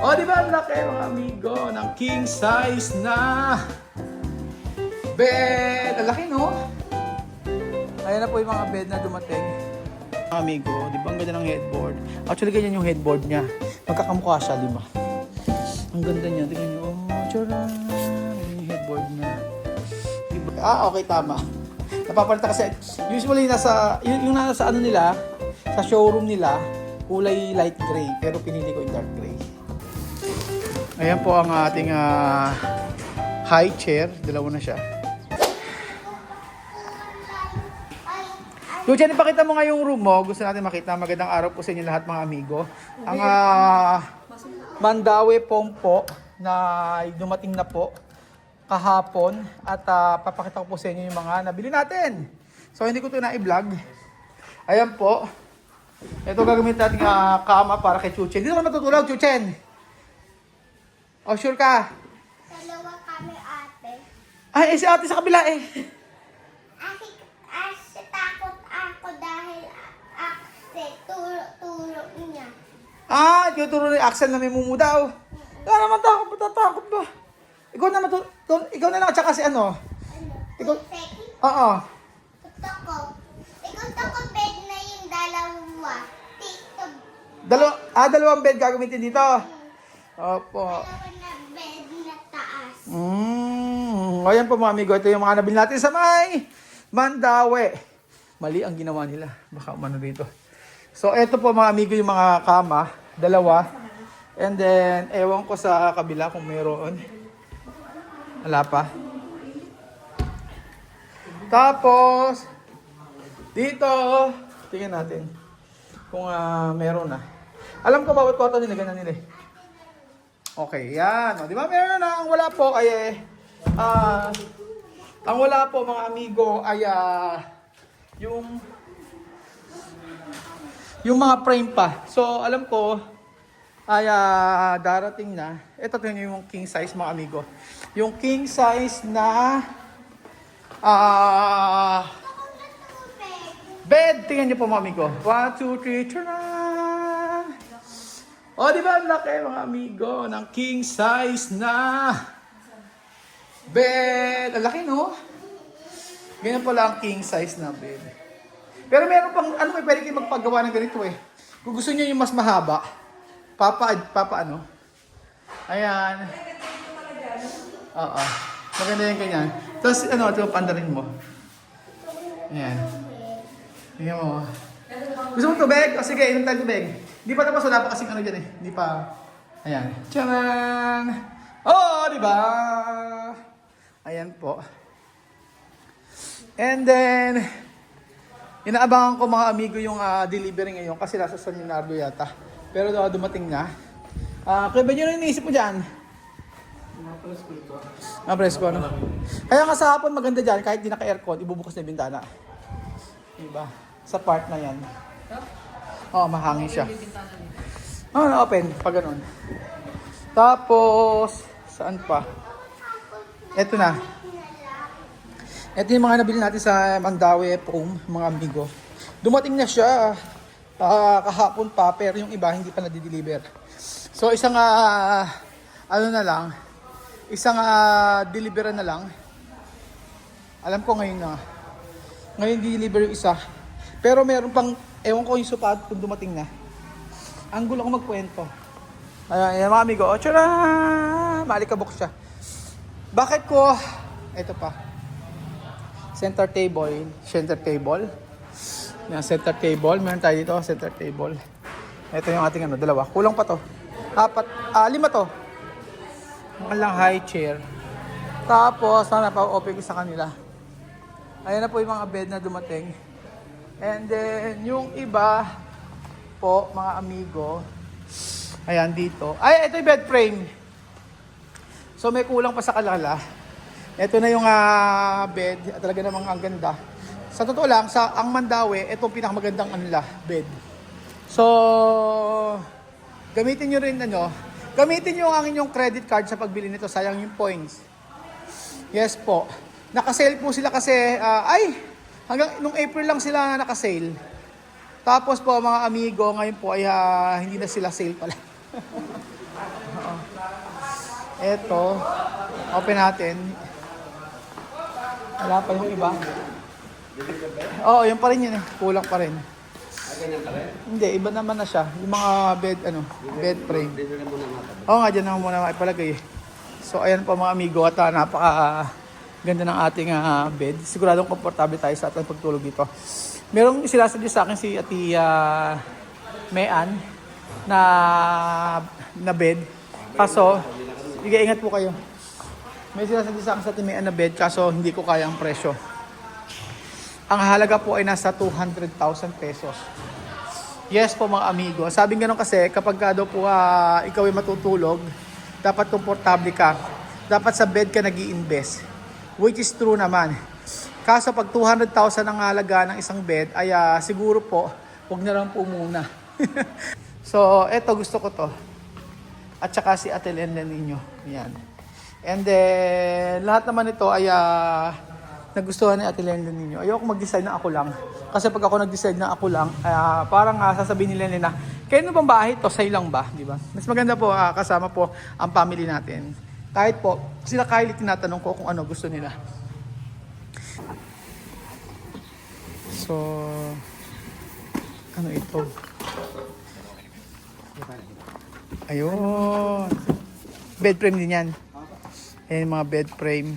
O, di ba ang laki mga amigo ng king size na bed. Ang laki, no? Ayan na po yung mga bed na dumating. Mga amigo, di ba ang ganda ng headboard? Actually, ganyan yung headboard niya. Magkakamukha siya, 5. Ang ganda niya. Tingnan niyo. Oh, tcharan! Ganyan yung headboard niya. Diba? Okay, tama. Napapalitan kasi, usually yung nasa ano nila, sa showroom nila, kulay light gray. Pero pinili ko yung dark gray. Ayan po ang ating high chair. Dalawa na siya. Lucian, ipakita mo nga yung room mo. Gusto natin makita. Magandang araw po sa inyo lahat mga amigo. Ang Mandaue foam po na dumating na po kahapon. At papakita ko po sa inyo yung mga nabili natin. So hindi ko ito na-i-vlog. Ayan po. Ito gagamitin natin kama para kay Chuchen. Dito ka matutulog, Chuchen. O, sure ka? Dalawa kami, ate. Ay, si ate sa kabila eh. Takot ako dahil turo niya. Tinuturo ni Axel na may mumudaw. Wala naman takot, matatakot ba? Ikaw na lang at saka si ano? Ikaw? Seki? Oo. Gusto ko. Gusto ko bed na yung dalawa. Dalawang bed gagamitin dito. Opo. Dalawa na bed na taas. Ayan po mga amigo, ito yung mga nabili natin sa may Mandaue. Mali ang ginawa nila. Baka umano dito. So, ito po mga amigo yung mga kama. Dalawa. And then, ewan ko sa kabila kung mayroon. Wala pa. Tapos, dito, tingnan natin kung meron na. Alam ko bawat kwarto nila, ganyan nila eh. Okay, yan. O, di ba meron na? Ang wala po ay ang wala po mga amigo ay yung mga frame pa. So, alam ko ay darating na. Ito yung king size mga amigo. Yung king size na bed. Tingnan niyo po mga amigo. 1, 2, 3, turn. O, di ba ang laki mga amigo ng king size na bed. Ang laki, no? Ganyan pala ang king size na bed. Pero meron pang, may pwede kayo magpagawa ng ganito eh. Kung gusto niyo yung mas mahaba, ano? Ayan. Oo. Maganda yung ganyan. Tapos, ito yung pandarin mo. Ayan. Tingnan mo. Gusto mo tubig? O sige, inom tayo tubig. Hindi pa tapos, wala pa kasing ano dyan eh. Hindi pa. Ayan. Tcharan! Oh, di ba? Ayan po. And then, inaabangan ko mga amigo yung delivery ngayon kasi nasa San Leonardo yata. Pero dumating na. Kaya ba yun iniisip mo dyan? Presko, no? Kaya nga sa hapon maganda dyan, kahit di naka-aircon, ibubukas na yung bintana. Diba? Sa part na yan. Mahangin siya. Na-open, pag ganun. Tapos, saan pa? Ito na. Ito yung mga nabili natin sa Mandaue foam, mga amigo. Dumating na siya kahapon pa, pero yung iba hindi pa na-deliver. So, isang, isang deliveran na lang. Alam ko ngayon na. Ngayon deliver yung isa. Pero meron pang, ewan ko yung supad kung dumating na. Ang gulo ko magkwento. Ayan mga amigo. O, tiyara! Maalikabok siya. Bakit ko, ito pa. Center table. Yan, center table. Meron tayo dito, center table. Ito yung ating dalawa. Kulang pa to. 5 to. Ang lang high chair. Tapos, sana pa-open ko sa kanila. Ayan na po yung mga bed na dumating. And then, yung iba po, mga amigo, ayan dito. Ay, ito yung bed frame. So, may kulang pa sa kalala. Ito na yung bed. Talaga namang ang ganda. Sa totoo lang, ang Mandaue, ito yung pinakamagandang bed. So, gamitin nyo rin, gamitin nyo ang inyong credit card sa pagbili nito. Sayang yung points. Yes po. Naka-sale po sila kasi, hanggang nung April lang sila naka-sale. Tapos po mga amigo, ngayon po ay hindi na sila sale pala. Eto, open natin. Wala pa yung iba. Oo, yun pa rin yun eh. Kulang pa rin. Ganyan pa rin? Hindi, iba naman na siya. Yung mga bed frame. Dito na muna mga Oo nga, dyan naman muna maipalagay. So, ayan po mga amigo at napaka ganda ng ating bed. Siguradong komportable tayo sa ating pagtulog dito. Merong sinasadya sa akin si Ati Mayan na bed. Kaso, sige, ingat po kayo. May sinasadya sa akin sa Ati Mayan na bed, kaso hindi ko kaya ang presyo. Ang halaga po ay nasa 200,000 pesos. Yes po mga amigo. Sabing gano'n kasi kapag daw po ikaw ay matutulog, dapat komportable ka. Dapat sa bed ka nag-i-invest. Which is true naman. Kaso pag 200,000 ang halaga ng isang bed, ay siguro po, huwag na lang po muna. So, eto gusto ko to. At saka si Ate Lenden ninyo. Yan. And then, lahat naman ito ay nagustuhan ni Ate Lenden ninyo. Ayoko mag-decide na ako lang. Kasi pag ako nag-decide na ako lang, parang sasabihin nila na, kayo bang bahay to? Sa'yo lang ba? Di ba? Mas maganda po, kasama po ang family natin. Kahit po, sila Kylie tinatanong ko kung ano gusto nila. So, ano ito? Ayun. Bed frame din yan. Ayan mga bed frame.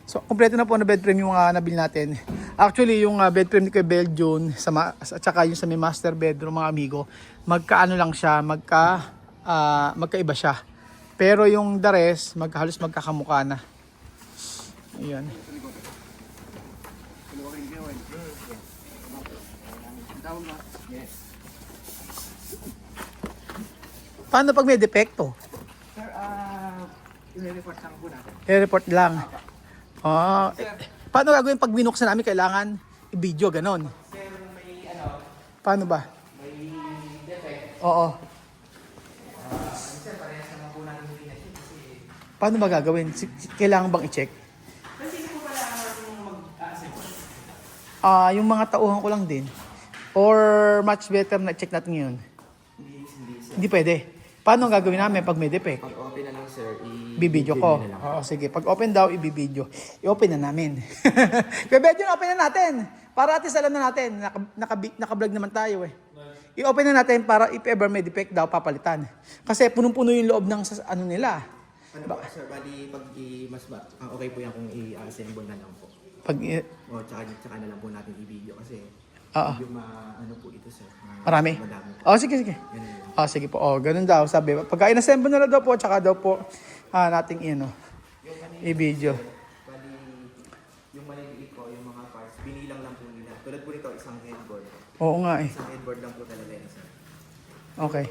So, kompleto na po na bed frame yung nabili natin. Actually, yung bed frame ni Kuya Belgian at saka yung sa may master bedroom mga amigo, magkaano lang siya, magkaiba siya. Pero yung the rest, halos magkakamukha na. Ayan. Paano pag may depekto? Sir, i-report lang po natin. I-report lang. Paano gagawin pag binuksan namin kailangan i-video ganon? Sir, may ano? Paano ba? May defect. Oo. Sir, parehas naman po natin yung pinag-check kasi... Paano ba gagawin? Kailangan bang i-check? Kasi po pala mag-assist. Yung mga tauhan ko lang din. Or much better na check natin ngayon? Hindi, sir. Hindi pwede. Paano ang gagawin namin pag may defect? Pag open na lang, sir, Bibidyo ko. Oo, sige. Pag open daw, ibibidyo. I-open na namin. Kaya medyo open na natin. Para at least alam na natin. Naka-vlog naman tayo eh. I-open na natin para if ever may defect daw, papalitan. Kasi punong-puno yung loob ng ano nila. Ano ba, sir, bali pag okay po yan kung i-assemble na lang po. O, tsaka na lang po natin i-video kasi yung ano po ito, sir. Marami? Madami. Sige. Ganun yun. Sige po. Ganun daw. Sabi, pagka in-assemble na lang daw po, tsaka daw po nating i-video. Bali, yung maliliit ko, yung mga parts, binilang lang po nila. Tulad po nito, isang headboard. Oo nga eh. Isang headboard lang po talaga yan, sir. Okay.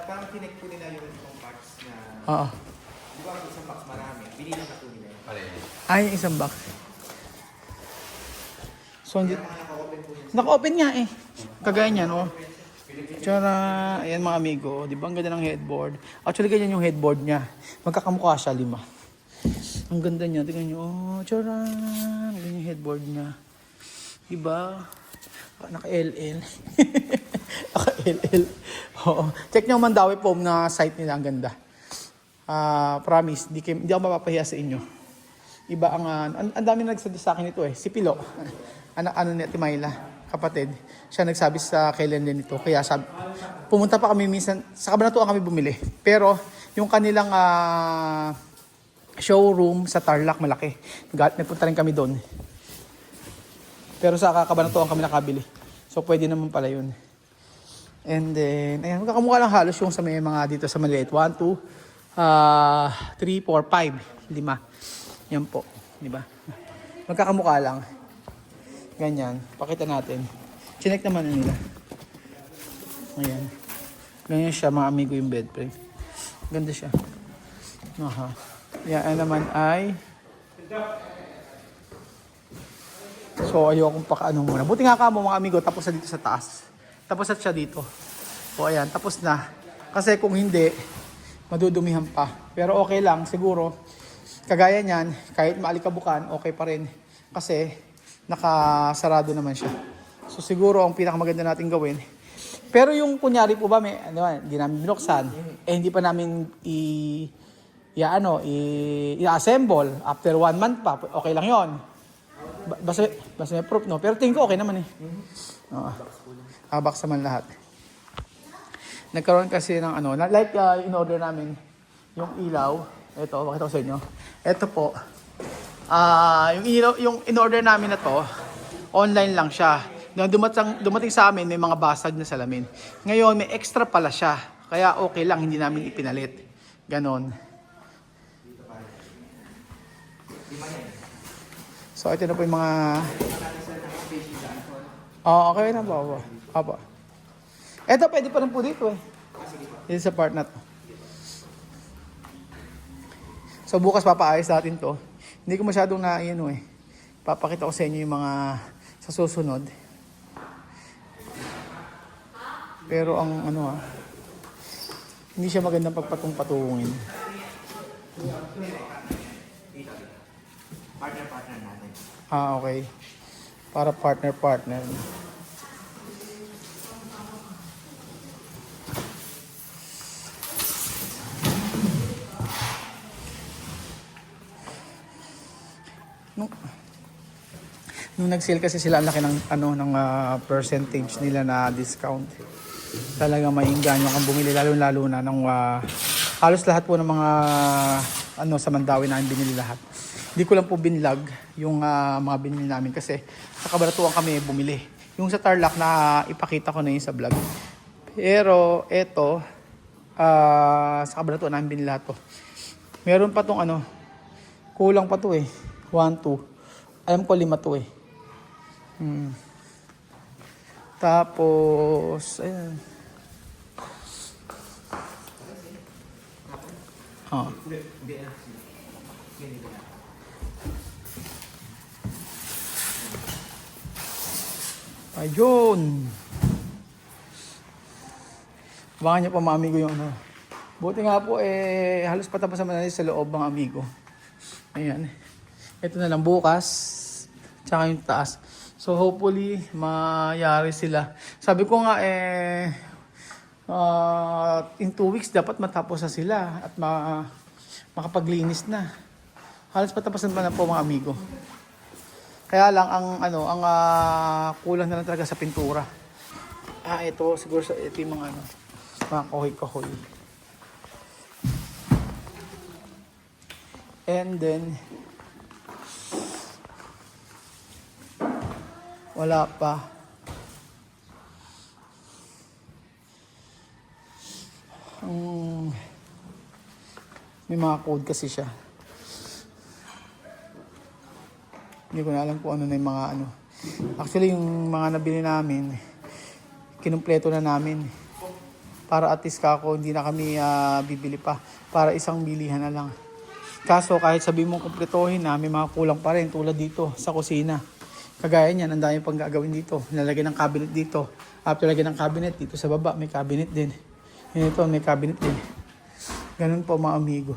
Parang connect po nila yung isang parts na, Oo. di ba, isang box marami, binilang na po nila yan. Yung isang box. So, hindi... Kaya mga naka-open po yan. Naka-open nga eh. Kagaya niyan, oh. Tsara, ayan mga amigo. Di ba ang ganda ng headboard? Actually, ganyan yung headboard niya. Magkakamukha siya, 5. Ang ganda niya. Tingnan niyo. Oh, tsara. Ganyan yung headboard niya. Di ba? Naka-LL. Naka-LL. Oo. Check niyo man Mandawi Foam na site nila. Ang ganda. Promise, hindi ako mapapahiya sa inyo. Iba ang dami nagsabi sa akin ito eh. Si Pilo. Ano ni Ate Myla, kapatid. Siya nagsabi sa kailan din ito. Kaya sabi, pumunta pa kami minsan, sa Cabanatuan kami bumili. Pero yung kanilang showroom sa Tarlac, malaki. Nagpunta rin kami doon. Pero sa Cabanatuan kami nakabili. So pwede naman pala yun. And then, ayan, magkakamukha lang halos yung sa may mga dito sa maliit. 1, 2, 3, 4, 5, 5. Yan po. Di ba? Magkakamukha lang. Ganyan. Pakita natin. Chinek naman nila. Ayan. Ganyan siya mga amigo yung bed frame. Ganda siya. Aha. Yan naman ay... So ayokong pakaano muna. Buti nga ka mo mga amigo, tapos na dito sa taas. Tapos na siya dito. O ayan, tapos na. Kasi kung hindi, madudumihan pa. Pero okay lang, siguro. Kagaya niyan, kahit maalikabukan, okay pa rin. Kasi nakasarado naman siya. So siguro ang pinakamaganda natin gawin, Pero yung kunyari po ba, may, ano, hindi namin binuksan, hindi pa namin i-assemble after 1 month pa, okay lang yon. Basta may proof, no? Pero tingin ko okay naman eh. Oo. Box naman lahat. Nagkaroon kasi ng ano, like in-order namin yung ilaw. Ito, bakit ako sa inyo? Ito po. Yung in-order namin na to, online lang siya. Nung dumating sa amin, may mga basag na salamin. Ngayon, may extra pala siya. Kaya okay lang, hindi namin ipinalit. Ganon. So, ito na po yung mga... okay na ba? Apa. Ito, pwede pa rin po dito eh. Dito sa part na to. So, bukas papaayos natin to. Hindi ko masyadong papakita ko sa inyo yung mga sa susunod. Pero ang hindi siya magandang pagpatung-patungin. Partner natin. Okay. Para partner. Nung nag-sale kasi sila, ang laki ng percentage nila na discount. Talaga maingganyo kang bumili, lalo na ng halos lahat po ng mga sa Mandawi na binili lahat. Hindi ko lang po binlog yung mga binili namin kasi sa Cabanatuan kami bumili. Yung sa Tarlac na ipakita ko na yun sa vlog. Pero eto sa Cabanatuan namin binili lahat to. Meron pa tong kulang pa to 1, 2. Alam ko 5 to Tapos, ayan. Ayun. Baka niyo pa mga amigo yung Buti nga po halos patapos naman natin sa loob mga amigo. Ayan. Ito na lang bukas. Tsaka yung taas. So hopefully mayari sila. Sabi ko nga in 2 weeks dapat matapos na sila at makapaglinis na. Halos patapos na po mga amigo. Kaya lang ang kulang na lang talaga sa pintura. Ito siguro ito yung mga kahoy-kahoy. And then wala pa. May mga code kasi siya. Hindi ko na alam kung ano na yung mga Actually, yung mga nabili namin, kinumpleto na namin. Para at least hindi na kami bibili pa. Para isang bilihan na lang. Kaso kahit sabi mong kumpletohin na, may mga kulang pa rin tulad dito sa kusina. Kagaya niyan, ang dami pang gagawin dito. Nalagyan ng cabinet dito. After lagyan ng cabinet, dito sa baba, may cabinet din. Ito, may cabinet din. Ganun po mga amigo.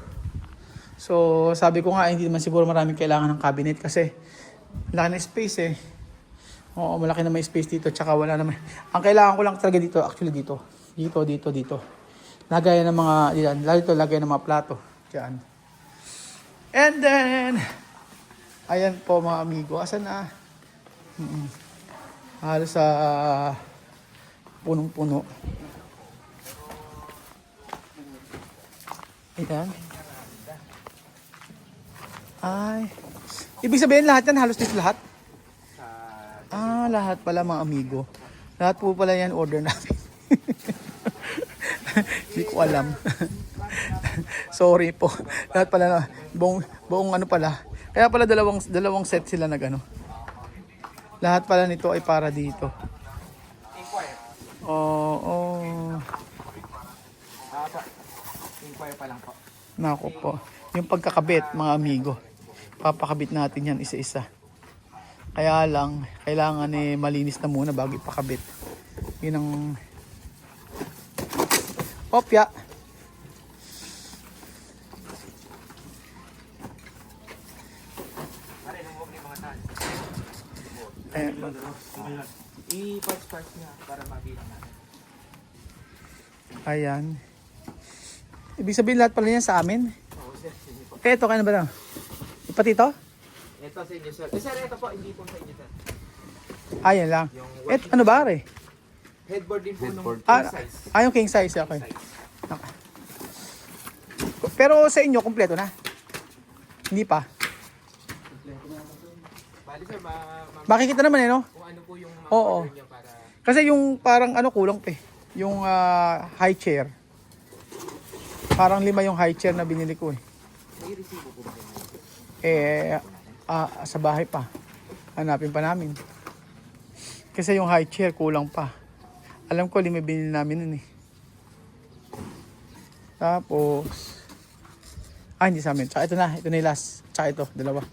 So, sabi ko nga, hindi naman siguro maraming kailangan ng cabinet kasi laki na space Oo, malaki na may space dito. Tsaka wala naman. Ang kailangan ko lang talaga dito, actually dito. Dito. Lagay ng mga, yan. Lagay ng mga plato. Diyan. And then, ayan po mga amigo. Asan na? Halos sa punong-puno. Ayan. Ay. Ibig sabihin lahat yan, halos dito lahat? Lahat pala mga amigo. Lahat po pala yan order namin. Hindi ko alam. Sorry po. Lahat pala na buong pala. Kaya pala dalawang set sila Lahat pala nito ay para dito. Inquire pa lang po. Nako po. Yung pagkakabit mga amigo. Papakabit natin yan isa-isa. Kaya lang, kailangan malinis na muna bago ipakabit. Yun ang... Opya! I-parts niya para mabilang natin. Ayan. Ibig sabihin lahat pala yan sa amin. Oo, sir. Sige po. Eh, ito kaya na ba lang? Pati ito? Ito sa inyo, sir. Sir, ito po. Hindi po sa inyo, sir. Ayan lang. Yung Ano ba, re? headboard din po nung Ah, king size. yung king size. Okay. Size. Okay. Pero sa inyo, kompleto na? Hindi pa? Bali, sir, Makikita naman no? kung ano po yung mga Oo. order nyo para... Kasi yung parang kulang pa eh. Yung high chair. Parang 5 yung high chair na binili ko eh. May resibo po ba kayo? Sa bahay pa. Hanapin pa namin. Kasi yung high chair kulang pa. Alam ko 5 binili namin nun eh. Tapos hindi sa amin. Tsaka ito na yung last. Tsaka ito, dalawa.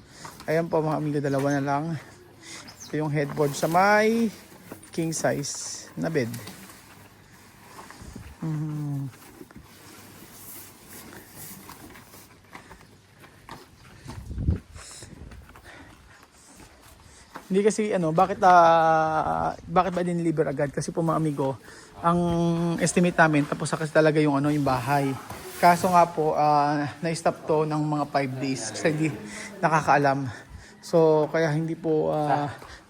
Ayan po mga amigo, dalawa na lang. Ito yung headboard sa may king size na bed. Hindi kasi bakit ba dineliver agad? Kasi po mga amigo, ang estimate namin tapos sa kasi talaga yung yung bahay. Kaso nga po na-stop to ng mga 5 days kasi hindi nakakaalam. So kaya hindi po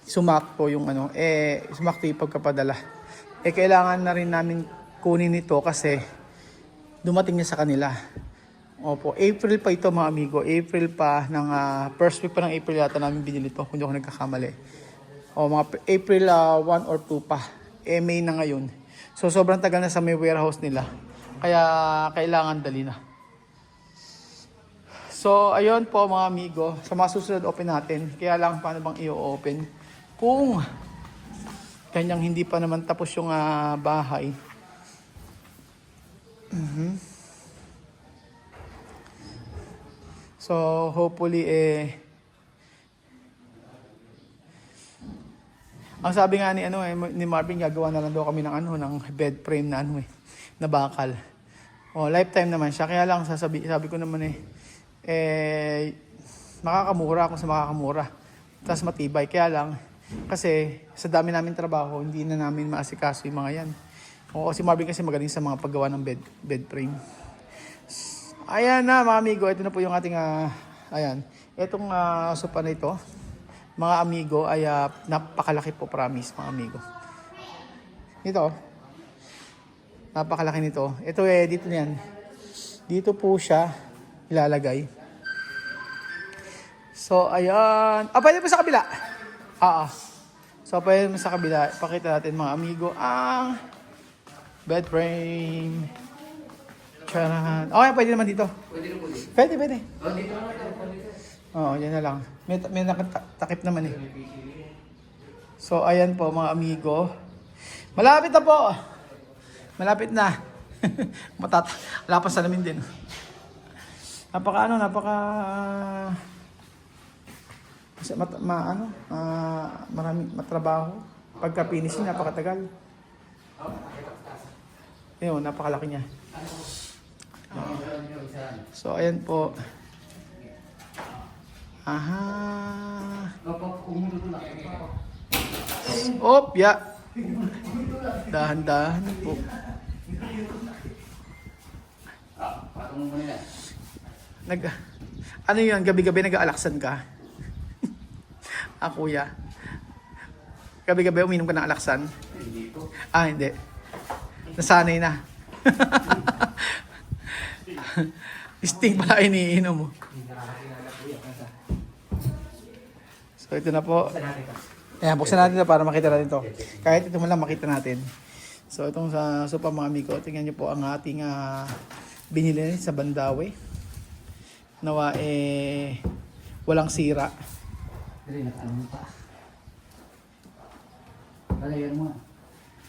sumakto yung sumakto yung pagkapadala. Kailangan na rin namin kunin ito kasi dumating niya sa kanila. Opo, April pa ito mga amigo. April pa ng first week pa ng April yata namin binili ito kung hindi ako nagkakamali. Mga April 1 or 2 pa. May na ngayon. So sobrang tagal na sa may warehouse nila. Kaya kailangan dali na. So ayun po mga amigo. Sa mga susunod open natin. Kaya lang paano bang i-open? Kung kanyang hindi pa naman tapos yung bahay. So hopefully ang sabi nga ni Marvin, gagawa na lang daw kami ng bed frame na na bakal. Lifetime naman siya. Kaya lang sabi ko naman makakamura kung sa makakamura. Tapos matibay. Kaya lang kasi sa dami namin trabaho, hindi na namin maasikaso yung mga yan. Si Marvin kasi magaling sa mga paggawa ng bed frame. Ayan na mga amigo, ito na po yung ating ayan. Itong sopa na ito, mga amigo, ay napakalaki po, promise mga amigo. Ito, napakalaki nito. Ito dito na yan. Dito po siya ilalagay. So ayan. Pwede po sa kabila. So pwede mo sa kabila. Pakita natin mga amigo ang bed frame. Charan. Okay, pwede naman dito. Pwede na po dito. Pwede. Dito na. Yan na lang. May nakatakip naman eh. So, ayan po mga amigo. Malapit na po. Malapit na. Wala pa sa namin din. Napaka maraming matrabaho. Pagka finish napakatagal. Ayun, napakalaki niya. So, ayan po. Dahan-dahan po. Ano yun? Gabi-gabi nag-aalaksan ka? Kuya. Gabi-gabi uminom ka ng alaksan? Hindi. Nasanay na. Sting pala iniinom mo. So ito na po. Ayan, buksan natin ito para makita natin ito. Kahit ito mo lang makita natin. So itong sa sopa mga amigo, tingnan nyo po ang ating binili sa Bandawe. Nawa walang sira. Dali, nakaano pa. Dali, yan mo.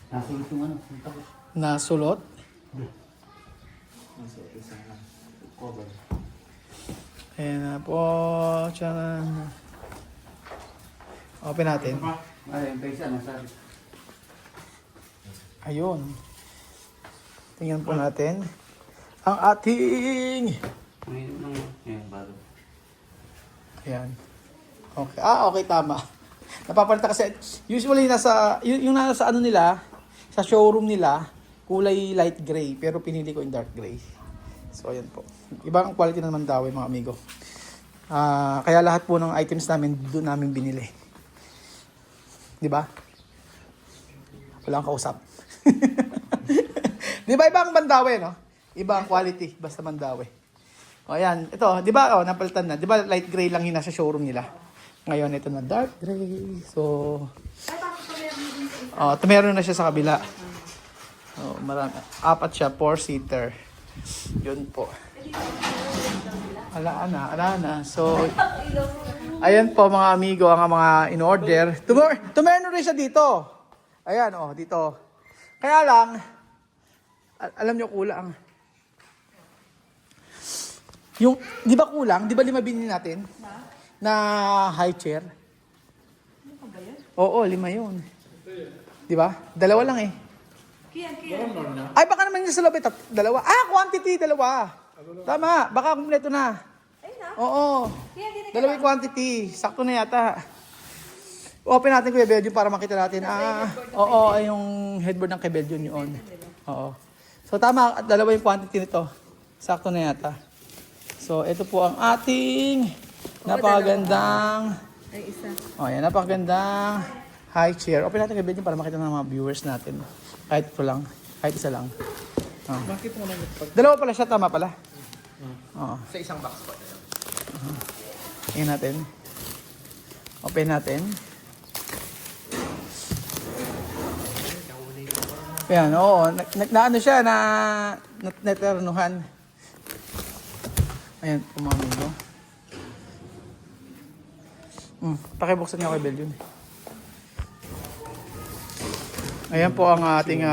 Nasulot yung Nasulot? cover. Ayan na po. Tiyan. Open natin. Ay, yung pesa, nasabi. Ayun. Tingnan po natin. Ang ating... Ayan, bago. Ayan. Okay. Okay, tama. Napapalitan kasi, usually yung nasa ano nila, sa showroom nila, kulay light gray, pero pinili ko yung dark gray. So, ayan po. Ibang quality na naman daw, mga amigo. Kaya lahat po ng items namin, doon namin binili. Di ba? Wala kang kausap. Di ba ibang Mandawi, no? Ibang quality, basta Mandawi. O, ayan. Ito, di ba, napalitan na. Di ba light gray lang yung nasa showroom nila? Ngayon, ito na dark gray. So, ito meron na siya sa kabila. Oh, marami. 4 siya, 4-seater. Yun po. Ala na. So, ayan po mga amigo, ang mga in-order. Meron rin siya dito. Ayan, dito. Kaya lang, alam nyo kulang. Yung, di ba kulang? Di ba 5 binili natin? Na high chair? Oo, 5 yun. Di ba? 2 lang eh. Ay, baka naman yung sa loob, 2. Quantity, 2. Tama, baka kumpleto na. Oo. 2 yung quantity. Sakto na yata. Open natin Kuya Belgium para makita natin. Oo, ay yung headboard ng Kuya Belgium yun. Oo. So tama, 2 yung quantity nito. Sakto na yata. So ito po ang ating napakagandang napakagandang high chair. Open natin Kuya Belgium para makita ng mga viewers natin. Kahit ito lang. Kahit isa lang. Bakit mo naman 2 pala siya, tama pala. Oo. sa isang box po? Tingnan natin. Open natin. Ayan, oo. Naano siya, naternuhan. Ayan, pumamin mo. Pakibuksan niya kay Belgium. Ayan po ang ating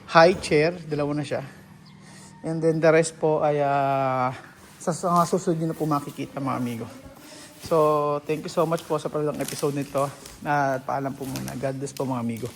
high chair. 2 na siya. And then the rest po ay sa mga susunod nyo na po makikita mga amigo. So, thank you so much po sa palalang episode nito. At paalam po muna. God bless po mga amigo.